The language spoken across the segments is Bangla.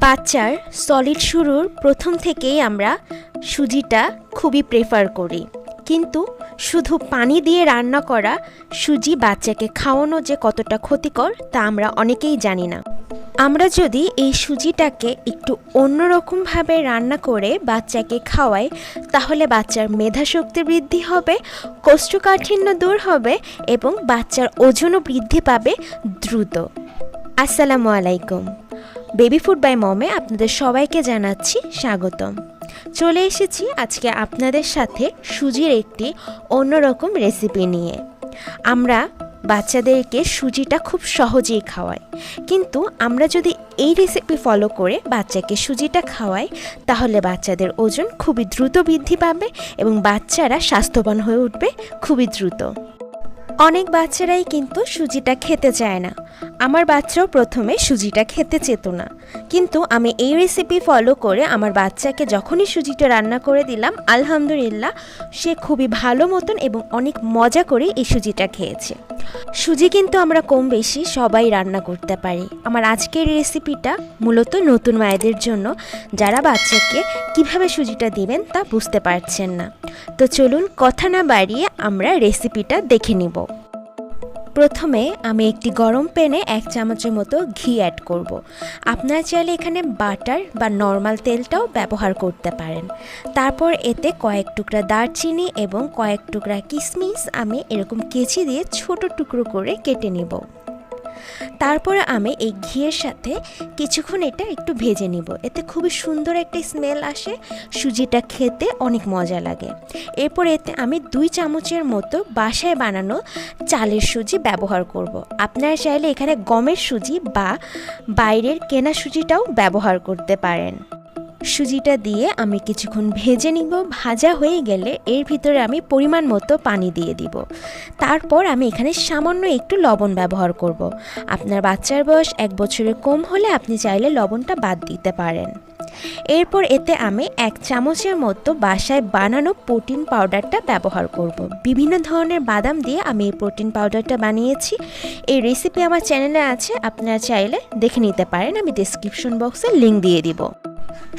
বাচ্চার সলিড শুরুর প্রথম থেকেই আমরা সুজিটা খুবই প্রেফার করি, কিন্তু শুধু পানি দিয়ে রান্না করা সুজি বাচ্চাকে খাওয়ানো যে কতটা ক্ষতিকর তা আমরা অনেকেই জানি না। আমরা যদি এই সুজিটাকে একটু অন্যরকমভাবে রান্না করে বাচ্চাকে খাওয়াই, তাহলে বাচ্চার মেধাশক্তি বৃদ্ধি হবে, কোষ্ঠকাঠিন্য দূর হবে এবং বাচ্চার ওজনও বৃদ্ধি পাবে দ্রুত। আসসালামু আলাইকুম, বেবি ফুড বাই মমে আপনাদের সবাইকে জানাচ্ছি স্বাগতম। চলে এসেছি আজকে আপনাদের সাথে সুজির একটি অন্যরকম রেসিপি নিয়ে। আমরা বাচ্চাদেরকে সুজিটা খুব সহজেই খাওয়াই, কিন্তু আমরা যদি এই রেসিপি ফলো করে বাচ্চাকে সুজিটা খাওয়াই, তাহলে বাচ্চাদের ওজন খুবই দ্রুত বৃদ্ধি পাবে এবং বাচ্চারা স্বাস্থ্যবান হয়ে উঠবে খুবই দ্রুত। অনেক বাচ্চারাই কিন্তু সুজিটা খেতে চায় না। আমার বাচ্চাও প্রথমে সুজিটা খেতে চেত না, কিন্তু আমি এই রেসিপি ফলো করে আমার বাচ্চাকে যখনই সুজিটা রান্না করে দিলাম, আলহামদুলিল্লাহ সে খুবই ভালো মতন এবং অনেক মজা করে এই সুজিটা খেয়েছে। সুজি কিন্তু আমরা কম বেশি সবাই রান্না করতে পারি। আমার আজকের রেসিপিটা মূলত নতুন মায়েদের জন্য, যারা বাচ্চাকে কিভাবে সুজিটা দিবেন তা বুঝতে পারছেন না। তো চলুন কথা না বাড়িয়ে আমরা রেসিপিটা দেখে নিব। প্রথমে আমি একটি গরম প্যানে 1 চামচের মতো ঘি অ্যাড করব। আপনারা চাইলে এখানে বাটার বা নর্মাল তেলটাও ব্যবহার করতে পারেন। তারপর এতে কয়েক টুকরা দারচিনি এবং কয়েক টুকরা কিশমিশ আমি এরকম কেচি দিয়ে ছোট টুকরো করে কেটে নিব। তারপরে আমি এই ঘিয়ের সাথে কিছুক্ষণ এটা একটু ভেজে নিব। এতে খুবই সুন্দর একটা স্মেল আসে, সুজিটা খেতে অনেক মজা লাগে। এরপর এতে আমি 2 চামচের মতো বাসায় বানানো চালের সুজি ব্যবহার করব। আপনারা চাইলে এখানে গমের সুজি বা বাইরের কেনা সুজিটাও ব্যবহার করতে পারেন। সুজিটা দিয়ে আমি কিছুক্ষণ ভেজে নিব। ভাজা হয়ে গেলে এর ভিতরে আমি পরিমাণ মতো পানি দিয়ে দিব। তারপর আমি এখানে সামান্য একটু লবণ ব্যবহার করব। আপনার বাচ্চার বয়স 1 বছরের কম হলে আপনি চাইলে লবণটা বাদ দিতে পারেন। এরপর এতে আমি 1 চামচের মতো বাসায় বানানো প্রোটিন পাউডারটা ব্যবহার করব। বিভিন্ন ধরনের বাদাম দিয়ে আমি এই প্রোটিন পাউডারটা বানিয়েছি। এই রেসিপি আমার চ্যানেলে আছে, আপনারা চাইলে দেখে নিতে পারেন। আমি ডেসক্রিপশন বক্সে লিঙ্ক দিয়ে দিব।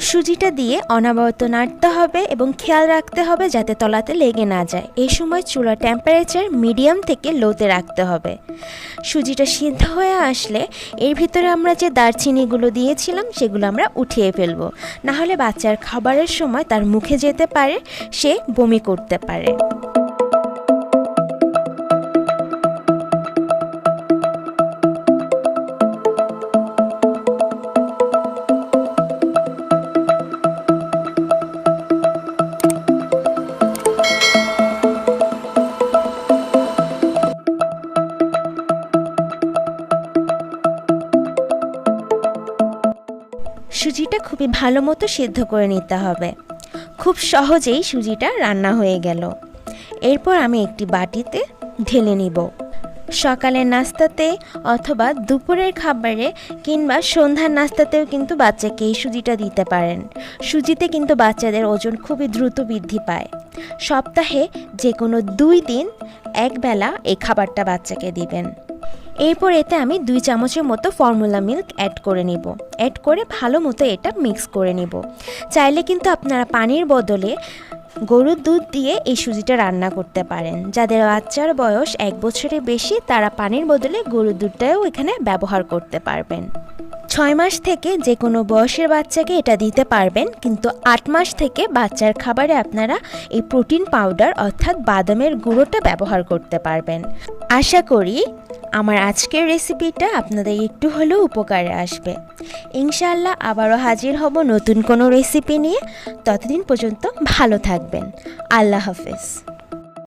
সুজিটা দিয়ে অনবরত নাড়তে হবে এবং খেয়াল রাখতে হবে যাতে তলাতে লেগে না যায়। এই সময় চুলার টেম্পারেচার মিডিয়াম থেকে লোতে রাখতে হবে। সুজিটা সিদ্ধ হয়ে আসলে এর ভিতরে আমরা যে দারচিনিগুলো দিয়েছিলাম সেগুলো আমরা উঠিয়ে ফেলবো, না হলে বাচ্চার খাবারের সময় তার মুখে যেতে পারে, সে বমি করতে পারে। সুজিটা খুবই ভালো মতো সিদ্ধ করে নিতে হবে। খুব সহজেই সুজিটা রান্না হয়ে গেল। এরপর আমি একটি বাটিতে ঢেলে নিব। সকালের নাস্তাতে অথবা দুপুরের খাবারে কিংবা সন্ধ্যার নাস্তাতেও কিন্তু বাচ্চাকে এই সুজিটা দিতে পারেন। সুজিতে কিন্তু বাচ্চাদের ওজন খুবই দ্রুত বৃদ্ধি পায়। সপ্তাহে যে কোনো 2 দিন একবেলা এই খাবারটা বাচ্চাকে দিবেন। এরপর এতে আমি 2 চামচের মতো ফর্মুলা মিল্ক অ্যাড করে নিব। অ্যাড করে ভালো মতো এটা মিক্স করে নিব। চাইলে কিন্তু আপনারা পানির বদলে গরুর দুধ দিয়ে এই সুজিটা রান্না করতে পারেন। যাদের বাচ্চার বয়স 1 বছরের বেশি, তারা পানির বদলে গরুর দুধটাও এখানে ব্যবহার করতে পারবেন। 6 মাস থেকে যে কোনো বয়সের বাচ্চাকে এটা দিতে পারবেন, কিন্তু 8 মাস থেকে বাচ্চার খাবারে আপনারা এই প্রোটিন পাউডার অর্থাৎ বাদামের গুঁড়োটা ব্যবহার করতে পারবেন। আশা করি আমার আজকের রেসিপিটা আপনাদের একটু হলেও উপকারে আসবে। ইনশাআল্লাহ আবারও হাজির হব নতুন কোনো রেসিপি নিয়ে। ততদিন পর্যন্ত ভালো থাকবেন। আল্লাহ হাফেজ।